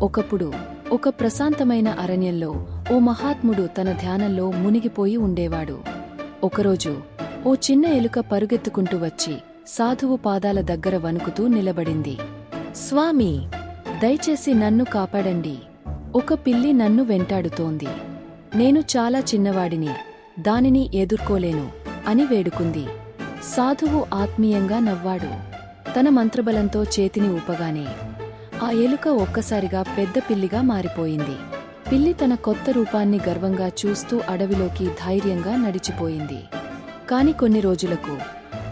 ఒకప్పుడు ఒక ప్రశాంతమైన అరణ్యంలో ఓ మహాత్ముడు తన ధ్యానంలో మునిగిపోయి ఉండేవాడు. ఒకరోజు ఓ చిన్న ఎలుక పరుగెత్తుకుంటూ వచ్చి సాధువు పాదాల దగ్గర వణుకుతూ నిలబడింది. స్వామీ, దయచేసి నన్ను కాపాడండి. ఒక పిల్లి నన్ను వెంటాడుతోంది. నేను చాలా చిన్నవాడిని, దానిని ఎదుర్కోలేను అని వేడుకుంది. సాధువు ఆత్మీయంగా నవ్వాడు. తన మంత్రబలంతో చేతిని ఊపగానే ఆ ఎలుక ఒక్కసారిగా పెద్ద పిల్లిగా మారిపోయింది. పిల్లి తన కొత్త రూపాన్ని గర్వంగా చూస్తూ అడవిలోకి ధైర్యంగా నడిచిపోయింది. కాని కొన్ని రోజులకు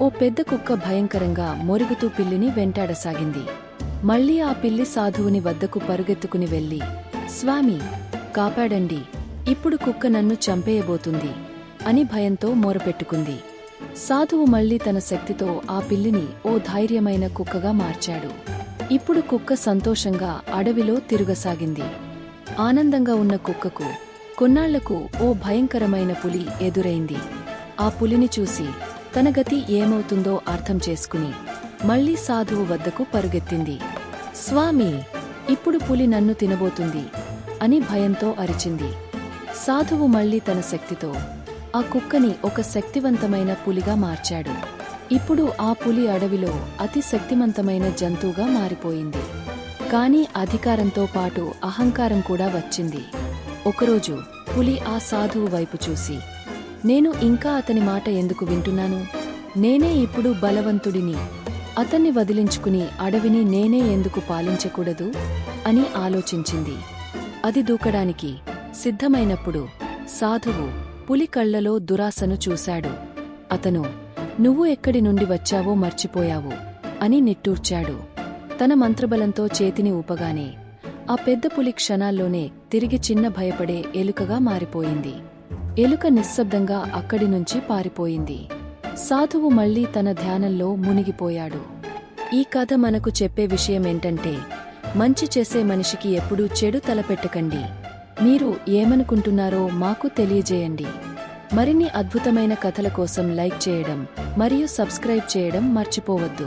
ఓ పెద్ద కుక్క భయంకరంగా మొరుగుతూ పిల్లిని వెంటాడసాగింది. మళ్లీ ఆ పిల్లి సాధువుని వద్దకు పరుగెత్తుకుని వెళ్లి, స్వామీ, కాపాడండి, ఇప్పుడు కుక్క నన్ను చంపేయబోతుంది అని భయంతో మొరపెట్టుకుంది. సాధువు మళ్లీ తన శక్తితో ఆ పిల్లిని ఓ ధైర్యమైన కుక్కగా మార్చాడు. ఇప్పుడు కుక్క సంతోషంగా అడవిలో తిరుగసాగింది. ఆనందంగా ఉన్న కుక్కకు కొన్నాళ్లకు ఓ భయంకరమైన పులి ఎదురైంది. ఆ పులిని చూసి తన గతి ఏమవుతుందో అర్థం చేసుకుని మళ్లీ సాధువు వద్దకు పరుగెత్తింది. స్వామీ, ఇప్పుడు పులి నన్ను తినబోతుంది అని భయంతో అరిచింది. సాధువు మళ్లీ తన శక్తితో ఆ కుక్కని ఒక శక్తివంతమైన పులిగా మార్చాడు. ఇప్పుడు ఆ పులి అడవిలో అతి శక్తిమంతమైన జంతువుగా మారిపోయింది. కాని అధికారంతో పాటు అహంకారం కూడా వచ్చింది. ఒకరోజు పులి ఆ సాధువు వైపు చూసి, నేను ఇంకా అతని మాట ఎందుకు వింటున్నాను? నేనే ఇప్పుడు బలవంతుడిని. అతన్ని వదిలించుకుని అడవిని నేనే ఎందుకు పాలించకూడదు అని ఆలోచించింది. అది దూకడానికి సిద్ధమైనప్పుడు సాధువు పులి కళ్లలో దురాశను చూశాడు. అతను, నువ్వు ఎక్కడి నుండి వచ్చావో మర్చిపోయావు అని నిట్టూర్చాడు. తన మంత్రబలంతో చేతిని ఊపగానే ఆ పెద్ద పులి క్షణాల్లోనే తిరిగి చిన్న భయపడే ఎలుకగా మారిపోయింది. ఎలుక నిశ్శబ్దంగా అక్కడి నుంచి పారిపోయింది. సాధువు మళ్లీ తన ధ్యానంలో మునిగిపోయాడు. ఈ కథ మనకు చెప్పే విషయమేంటంటే, మంచి చేసే మనిషికి ఎప్పుడూ చెడు తలపెట్టకండి. మీరు ఏమనుకుంటున్నారో మాకు తెలియజేయండి. మరిన్ని అద్భుతమైన కథల కోసం లైక్ చేయడం మరియు సబ్స్క్రైబ్ చేయడం మర్చిపోవద్దు.